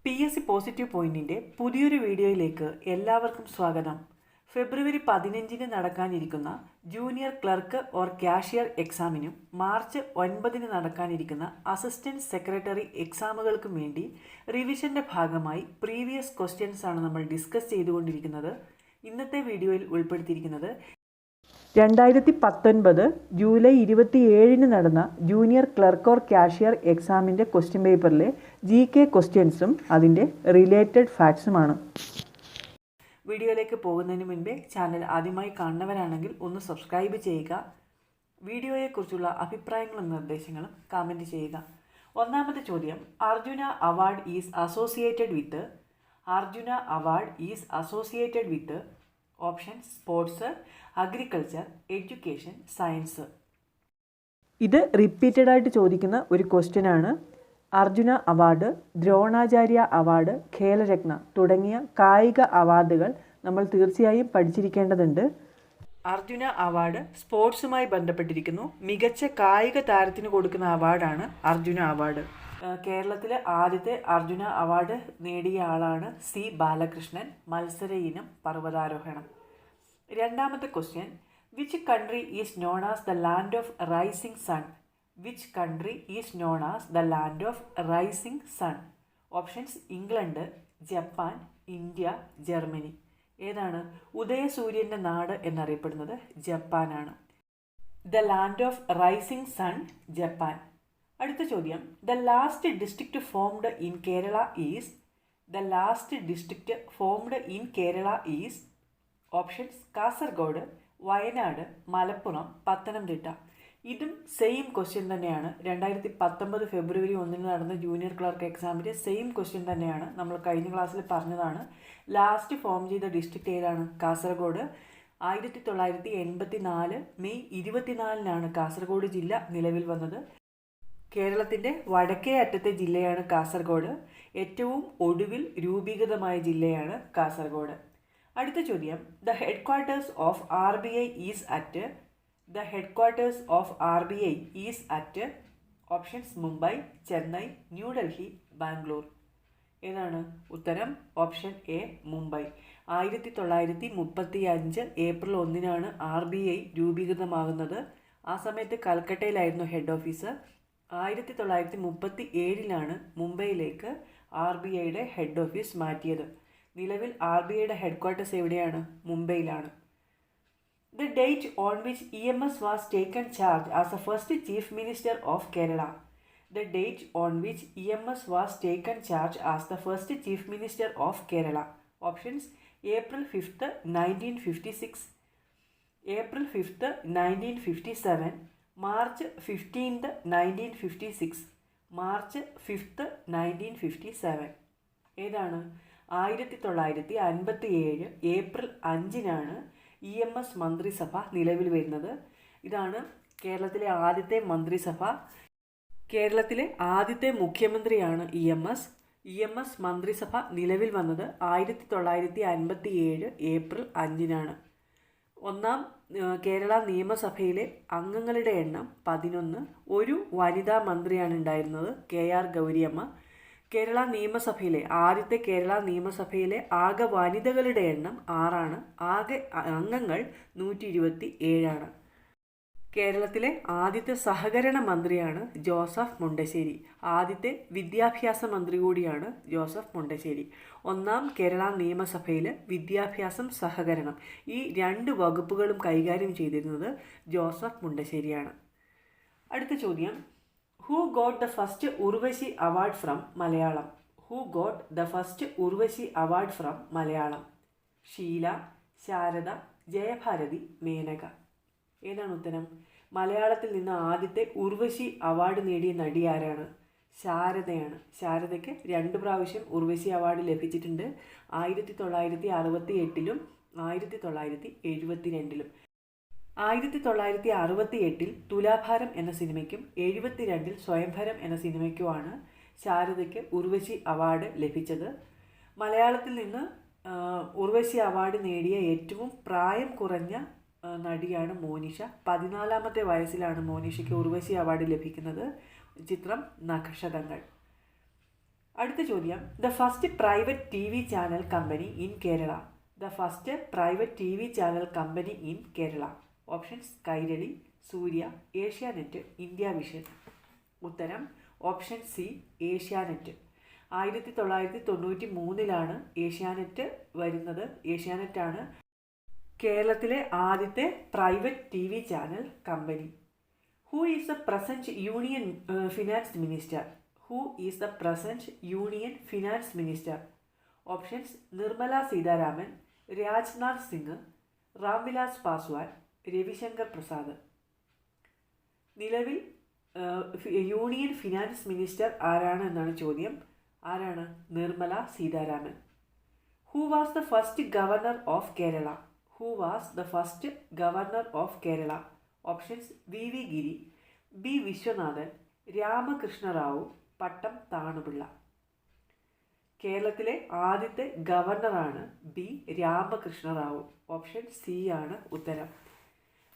PSC positive പോയിന്റിൻ്റെ പുതിയൊരു വീഡിയോയിലേക്ക് എല്ലാവർക്കും സ്വാഗതം. ഫെബ്രുവരി 15-ന് നടക്കാനിരിക്കുന്ന ജൂനിയർ ക്ലർക്ക് ഓർ കാഷ്യർ എക്സാമിനും മാർച്ച് 9-ന് നടക്കാനിരിക്കുന്ന അസിസ്റ്റൻറ്റ് സെക്രട്ടറി എക്സാമുകൾക്കും വേണ്ടി റിവിഷൻ്റെ ഭാഗമായി പ്രീവിയസ് ക്വസ്റ്റ്യൻസ് ആണ് നമ്മൾ ഡിസ്കസ് ചെയ്തുകൊണ്ടിരിക്കുന്നത്. ഇന്നത്തെ വീഡിയോയിൽ ഉൾപ്പെടുത്തിയിരിക്കുന്നത് 2019 ജൂലൈ 27-ന് നടന്ന ജൂനിയർ ക്ലർക്ക് ഓർ കാഷ്യർ എക്സാമിൻ്റെ ക്വസ്റ്റ്യൻ പേപ്പറിലെ GK ക്വസ്റ്റ്യൻസും അതിൻ്റെ റിലേറ്റഡ് ഫാക്ട്സുമാണ്. വീഡിയോയിലേക്ക് പോകുന്നതിന് മുൻപേ ചാനൽ ആദ്യമായി കാണുന്നവരാണെങ്കിൽ ഒന്ന് സബ്സ്ക്രൈബ് ചെയ്യുക. വീഡിയോയെക്കുറിച്ചുള്ള അഭിപ്രായങ്ങളും നിർദ്ദേശങ്ങളും കമൻറ്റ് ചെയ്യുക. ഒന്നാമത്തെ ചോദ്യം, Arjuna award is associated with option sports, agriculture, education, science. ഇത് റിപ്പീറ്റഡ് ആയിട്ട് ചോദിക്കുന്ന ഒരു ക്വസ്റ്റ്യൻ ആണ്. അർജുന അവാർഡ്, ദ്രോണാചാര്യ അവാർഡ്, ഖേലരത്ന തുടങ്ങിയ കായിക അവാർഡുകൾ നമ്മൾ തീർച്ചയായും പഠിച്ചിരിക്കേണ്ടതുണ്ട്. അർജുന അവാർഡ് സ്പോർട്സുമായി ബന്ധപ്പെട്ടിരിക്കുന്നു. മികച്ച കായിക താരത്തിന് കൊടുക്കുന്ന അവാർഡാണ് അർജുന അവാർഡ്. കേരളത്തിലെ ആദ്യത്തെ അർജുന അവാർഡ് നേടിയ ആളാണ് C. ബാലകൃഷ്ണൻ. മത്സര ഇനം പർവ്വതാരോഹണം. രണ്ടാമത്തെ question, which country is known as the land of rising sun? Options England, Japan, India, Germany. ഏതാണ് ഉദയസൂര്യൻ്റെ നാട് എന്നറിയപ്പെടുന്നത്? ജപ്പാനാണ്. The land of rising sun, Japan. അടുത്ത ചോദ്യം, the last district formed in Kerala is options Kasaragod, Wayanad, Malappuram, Pathanamthitta. ഇതും സെയിം ക്വസ്റ്റ്യൻ തന്നെയാണ്. 2019 ഫെബ്രുവരി 1-ന് നടന്ന ജൂനിയർ ക്ലർക്ക് എക്സാമിൻ്റെ സെയിം ക്വസ്റ്റ്യൻ തന്നെയാണ്. നമ്മൾ കഴിഞ്ഞ ക്ലാസ്സിൽ പറഞ്ഞതാണ്. ലാസ്റ്റ് ഫോം ചെയ്ത ഡിസ്ട്രിക്റ്റ് ഏതാണ്? കാസർഗോഡ്. 1984 മെയ് 24-നാണ് കാസർഗോഡ് ജില്ല നിലവിൽ വന്നത്. കേരളത്തിൻ്റെ വടക്കേ അറ്റത്തെ ജില്ലയാണ് കാസർഗോഡ്. ഏറ്റവും ഒടുവിൽ രൂപീകൃതമായ ജില്ലയാണ് കാസർഗോഡ്. അടുത്ത ചോദ്യം, the headquarters of R B I is at options Mumbai, Chennai, New Delhi, Bangalore. ഏതാണ് ഉത്തരം? Option A, Mumbai. 1935 ഏപ്രിൽ 1-നാണ് RBI രൂപീകൃതമാകുന്നത്. ആ സമയത്ത് കൽക്കട്ടയിലായിരുന്നു ഹെഡ് ഓഫീസ്. 1937-ലാണ് മുംബൈയിലേക്ക് RBIയുടെ ഹെഡ് ഓഫീസ് മാറ്റിയത്. നിലവിൽ RBIയുടെ ഹെഡ് ക്വാർട്ടേഴ്സ് എവിടെയാണ്? മുംബൈയിലാണ്. The date on which EMS was taken charge as the first Chief Minister of Kerala. Options April 5th, 1956, April 5th, 1957, March 15th, 1956, March 5th, 1957. ഏതാണ്? 1957 April 5-നാണ് EMS മന്ത്രിസഭ നിലവിൽ വരുന്നത്. ഇതാണ് കേരളത്തിലെ ആദ്യത്തെ മന്ത്രിസഭ. കേരളത്തിലെ ആദ്യത്തെ മുഖ്യമന്ത്രിയാണ് EMS മന്ത്രിസഭ നിലവിൽ വന്നത് 1957 ഏപ്രിൽ 5-നാണ്. ഒന്നാം കേരള നിയമസഭയിലെ അംഗങ്ങളുടെ എണ്ണം 11. ഒരു വനിതാ മന്ത്രിയാണ് ഉണ്ടായിരുന്നത്, KR ഗൗരിയമ്മ. ആദ്യത്തെ കേരള നിയമസഭയിലെ ആകെ വനിതകളുടെ എണ്ണം 6ആണ്. ആകെ അംഗങ്ങൾ 127ആണ്. കേരളത്തിലെ ആദ്യത്തെ സഹകരണ മന്ത്രിയാണ് ജോസഫ് മുണ്ടശ്ശേരി. ആദ്യത്തെ വിദ്യാഭ്യാസ മന്ത്രി കൂടിയാണ് ജോസഫ് മുണ്ടശ്ശേരി. ഒന്നാം കേരള നിയമസഭയിൽ വിദ്യാഭ്യാസം, സഹകരണം ഈ 2 വകുപ്പുകളും കൈകാര്യം ചെയ്തിരുന്നത് ജോസഫ് മുണ്ടശ്ശേരിയാണ്. അടുത്ത ചോദ്യം, Who got the first Urvashi award from Malayalam? Sheela, Sharada, Jayabharathi, Menaka. ഏതാണ് ഉത്തരം? മലയാളത്തിൽ നിന്ന് ആദ്യത്തെ ഉർവശി അവാർഡ് നേടിയ നടി ആരാണ്? ശാരദയാണ്. ശാരദയ്ക്ക് 2 പ്രാവശ്യം ഉർവശി അവാർഡ് ലഭിച്ചിട്ടുണ്ട്. 1968-ലും 1972-ലും. 1968-ൽ തുലാഭാരം എന്ന സിനിമയ്ക്കും 72-ൽ സ്വയംഭരം എന്ന സിനിമയ്ക്കുമാണ് ശാരദയ്ക്ക് ഉർവശി അവാർഡ് ലഭിച്ചത്. മലയാളത്തിൽ നിന്ന് ഉർവശി അവാർഡ് നേടിയ ഏറ്റവും പ്രായം കുറഞ്ഞ നടിയാണ് മോനിഷ. 14-ാമത്തെ വയസ്സിലാണ് മോനിഷയ്ക്ക് ഉർവശി അവാർഡ് ലഭിക്കുന്നത്. ചിത്രം നഖശതങ്ങൾ. അടുത്ത ചോദ്യം, the first private T V channel company in Kerala. The first private T V channel company in Kerala. Options Kairali, Surya, Asianet, India Vision. ഉത്തരം ഓപ്ഷൻ സി ഏഷ്യാനെറ്റ്. 1993 ഏഷ്യാനെറ്റ് വരുന്നത്. ഏഷ്യാനെറ്റാണ് കേരളത്തിലെ ആദ്യത്തെ private T V channel company. Who is the present union finance minister? Who is the present union finance minister? Options Nirmala Sitharaman, Rajnath Singh, Ramvilas Paswan, Ravishankar Prasad. നിലവിൽ union finance minister ആരാണ് എന്നാണ് ചോദ്യം. ആരാണ്? Nirmala Sitharaman. Who was the first governor of Kerala? Who was the first governor of Kerala? Options V V Giri, B Viswanathan, Ramakrishna Rao, Pattom Thanu Pillai. കേരളത്തിലെ ആദ്യത്തെ ഗവർണറാണ് B Ramakrishna Rao. Option C ആണ് ഉത്തരം.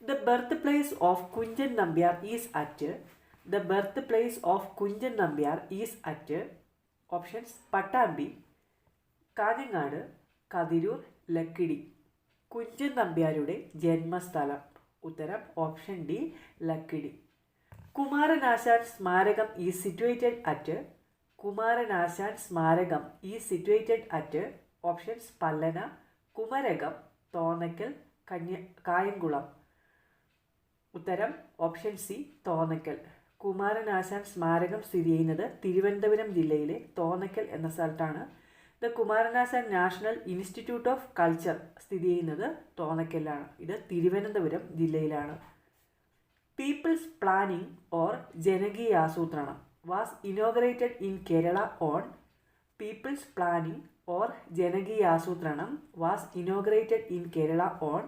The birth place of Kunchan Nambiar is at. The birth place of Kunchan Nambiar is at. Options Pattambi, Kanhangad, Kathirur, Lakkidi. Kunchan നമ്പ്യാരുടെ ജന്മസ്ഥലം. ഉത്തരം option D Lakkidi. Kumaranasan Smarakam is situated at. Kumaranasan Smarakam is situated at. Options Pallana, Kumarakom, Thonnakkal, Kayamkulam. ഉത്തരം option C Thonnakkal. Kumaranasan സ്മാരകം സ്ഥിതി ചെയ്യുന്നത് തിരുവനന്തപുരം ജില്ലയിലെ തോന്നയ്ക്കൽ എന്ന സ്ഥലത്താണ്. The Kumaranasan national institute of culture സ്ഥിതി ചെയ്യുന്നത് തോന്നയ്ക്കലാണ്. ഇത് തിരുവനന്തപുരം ജില്ലയിലാണ്. People's planning or Janakeeyasoothranam was inaugurated in Kerala on. People's planning or Janakeeyasoothranam was inaugurated in Kerala on.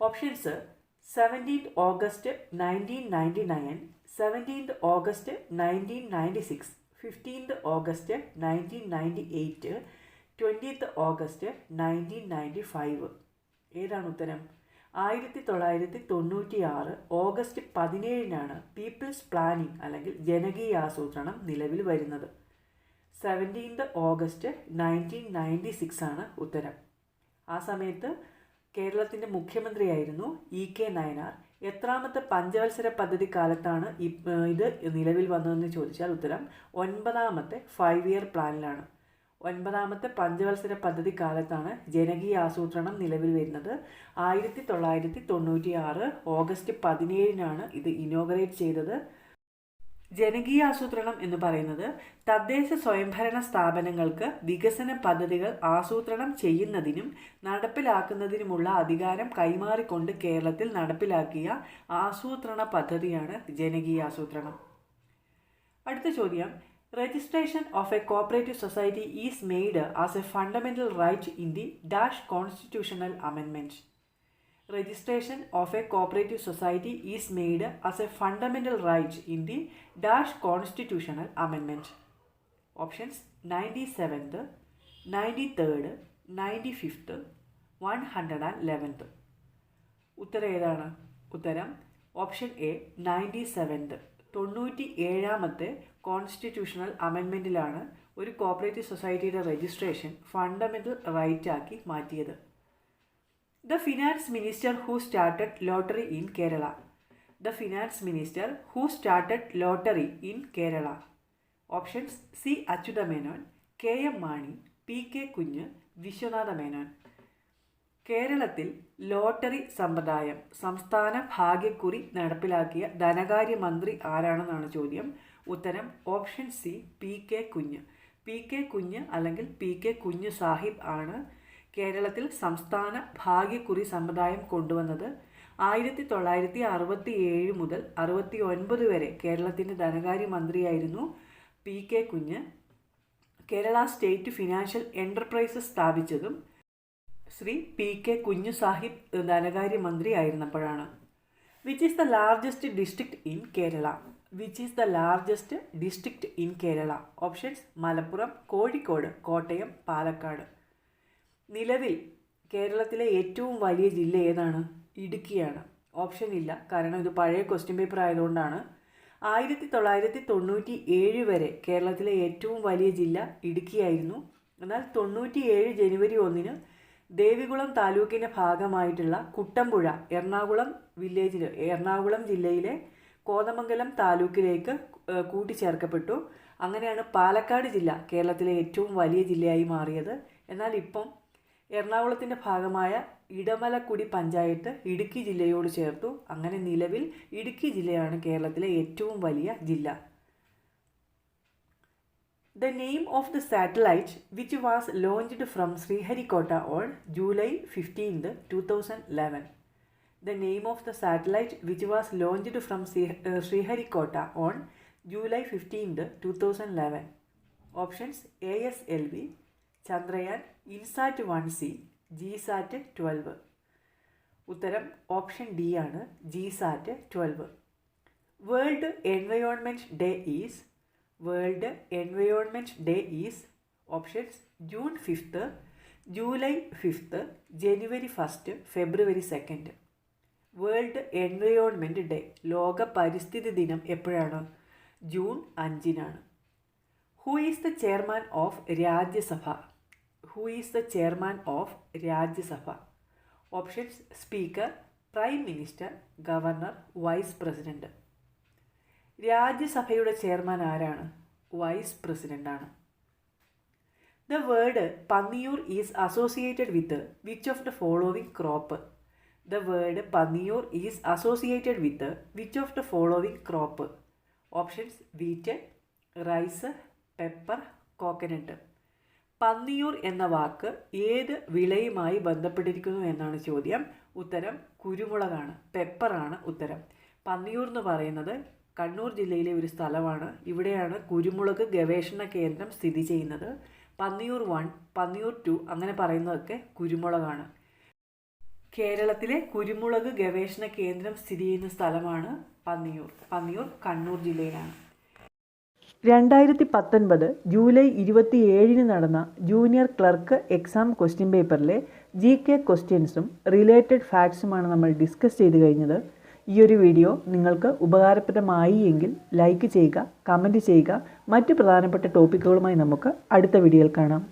Options 17th August 1999, 17th August 1996, 15th August 1998, 20th August 1995. ഏതാണ് ഉത്തരം? 1996 ഓഗസ്റ്റ് 17 പീപ്പിൾസ് പ്ലാനിംഗ് അല്ലെങ്കിൽ ജനകീയാസൂത്രണം നിലവിൽ വരുന്നത്. 17th August 1996 ആണ് ഉത്തരം. ആ സമയത്ത് കേരളത്തിൻ്റെ മുഖ്യമന്ത്രിയായിരുന്നു ഇ കെ നയനാർ. എത്രാമത്തെ പഞ്ചവത്സര പദ്ധതി കാലത്താണ് ഇത് നിലവിൽ വന്നതെന്ന് ചോദിച്ചാൽ ഉത്തരം 9ാമത്തെ 5 ഇയർ പ്ലാനിലാണ്. 9ാമത്തെ പഞ്ചവത്സര പദ്ധതി കാലത്താണ് ജനകീയ ആസൂത്രണം നിലവിൽ വരുന്നത്. 1996 ഓഗസ്റ്റ് 17 ഇത് ഇനോഗ്രേറ്റ് ചെയ്തത്. ജനകീയ ആസൂത്രണം എന്ന് പറയുന്നത് തദ്ദേശ സ്വയംഭരണ സ്ഥാപനങ്ങൾക്ക് വികസന പദ്ധതികൾ ആസൂത്രണം ചെയ്യുന്നതിനും നടപ്പിലാക്കുന്നതിനുമുള്ള അധികാരം കൈമാറിക്കൊണ്ട് കേരളത്തിൽ നടപ്പിലാക്കിയ ആസൂത്രണ പദ്ധതിയാണ് ജനകീയ ആസൂത്രണം. അടുത്ത ചോദ്യം, registration of a cooperative society is made as a fundamental right in the dash constitutional അമെൻമെന്റ്. Registration of a cooperative society is made as a fundamental right in the dash constitutional amendment. Options 97th, 93rd, 95th, 111th. ഉത്തരം ഏതാണ്? ഉത്തരം option A 97th. 97ാമത്തെ constitutional അമെൻമെൻറ്റിലാണ് ഒരു cooperative സൊസൈറ്റിയുടെ registration fundamental right ആക്കി മാറ്റിയത്. The finance minister who started lottery in Kerala. The finance minister who started lottery in Kerala. Options C. Achyuta Menon, K. M. Mani, P. K. Kunju, Vishwanatha Menon. കേരളത്തിൽ lottery സമ്പ്രദായം സംസ്ഥാന ഭാഗ്യക്കുറി നടപ്പിലാക്കിയ ധനകാര്യ മന്ത്രി ആരാണെന്നാണ് ചോദ്യം. ഉത്തരം ഓപ്ഷൻ സി പി കെ കുഞ്ഞ്. പി കെ കുഞ്ഞ് അല്ലെങ്കിൽ പി കെ കുഞ്ഞു സാഹിബ് ആണ് കേരളത്തിൽ സംസ്ഥാന ഭാഗ്യക്കുറി സമ്പ്രദായം കൊണ്ടുവന്നത്. 1967 മുതൽ 69 വരെ കേരളത്തിൻ്റെ ധനകാര്യ മന്ത്രിയായിരുന്നു P K Kunju. Kerala state financial enterprises സ്ഥാപിച്ചതും ശ്രീ പി കെ കുഞ്ഞു സാഹിബ് ധനകാര്യ മന്ത്രി ആയിരുന്നപ്പോഴാണ്. Which is the largest district in Kerala? Which is the largest district in Kerala? Options Malappuram, Kozhikode, Kottayam, Palakkad. നിലവിൽ കേരളത്തിലെ ഏറ്റവും വലിയ ജില്ല ഏതാണ്? ഇടുക്കിയാണ്. ഓപ്ഷൻ ഇല്ല, കാരണം ഇത് പഴയ ക്വസ്റ്റ്യൻ പേപ്പർ ആയതുകൊണ്ടാണ്. 1997 വരെ കേരളത്തിലെ ഏറ്റവും വലിയ ജില്ല ഇടുക്കിയായിരുന്നു. എന്നാൽ 97 ജനുവരി 1 ദേവികുളം താലൂക്കിൻ്റെ ഭാഗമായിട്ടുള്ള കുട്ടമ്പുഴ എറണാകുളം ജില്ലയിലെ കോതമംഗലം താലൂക്കിലേക്ക് കൂട്ടിച്ചേർക്കപ്പെട്ടു. അങ്ങനെയാണ് പാലക്കാട് ജില്ല കേരളത്തിലെ ഏറ്റവും വലിയ ജില്ലയായി മാറിയത്. എന്നാൽ ഇപ്പം എറണാകുളത്തിൻ്റെ ഭാഗമായ ഇടമലക്കുടി പഞ്ചായത്ത് ഇടുക്കി ജില്ലയോട് ചേർത്തു. അങ്ങനെ നിലവിൽ ഇടുക്കി ജില്ലയാണ് കേരളത്തിലെ ഏറ്റവും വലിയ ജില്ല. The name of the satellite which was launched from Sriharikota on July 15, 2011. The name of the satellite which was launched from Sriharikota on July 15, 2011. Options: ASLV, Chandrayaan, INSAT 1C, GSAT 12. ഉത്തരം ഓപ്ഷൻ ഡി ആണ്, GSAT 12. World environment day is options: June 5, July 5, January 1, February 2. World environment day, ലോക പരിസ്ഥിതി ദിനം എപ്പോഴാണ്? June 5-നാണ്. Who is the chairman of Rajya Sabha? Options: speaker, prime minister, governor, vice president. രാജ്യസഭയുടെ chairman ആരാണ്? Vice പ്രസിഡന്റാണ്. The word Panniyur is associated with which of the following crop? The word Panniyur is associated with which of the following crop? Options: wheat, rice, pepper, coconut. Panniyur എന്ന വാക്ക് ഏത് വിളയുമായി ബന്ധപ്പെട്ടിരിക്കുന്നു എന്നാണ് ചോദ്യം. ഉത്തരം കുരുമുളകാണ്, പെപ്പറാണ് ഉത്തരം. പന്നിയൂർ എന്ന് പറയുന്നത് കണ്ണൂർ ജില്ലയിലെ ഒരു സ്ഥലമാണ്. ഇവിടെയാണ് കുരുമുളക് ഗവേഷണ കേന്ദ്രം സ്ഥിതി ചെയ്യുന്നത്. പന്നിയൂർ 1, പന്നിയൂർ 2 അങ്ങനെ പറയുന്നതൊക്കെ കുരുമുളകാണ്. കേരളത്തിലെ കുരുമുളക് ഗവേഷണ കേന്ദ്രം സ്ഥിതി ചെയ്യുന്ന സ്ഥലമാണ് പന്നിയൂർ കണ്ണൂർ ജില്ലയിലാണ്. 2019 ജൂലൈ 27 നടന്ന ജൂനിയർ ക്ലർക്ക് എക്സാം ക്വസ്റ്റ്യൻ പേപ്പറിലെ GK ക്വസ്റ്റ്യൻസും റിലേറ്റഡ് ഫാക്ട്സുമാണ് നമ്മൾ ഡിസ്കസ് ചെയ്ത് കഴിഞ്ഞത്. ഈ ഒരു വീഡിയോ നിങ്ങൾക്ക് ഉപകാരപ്രദമായി എങ്കിൽ ലൈക്ക് ചെയ്യുക, കമൻറ്റ് ചെയ്യുക. മറ്റ് പ്രധാനപ്പെട്ട ടോപ്പിക്കുകളുമായി നമുക്ക് അടുത്ത വീഡിയോയിൽ കാണാം.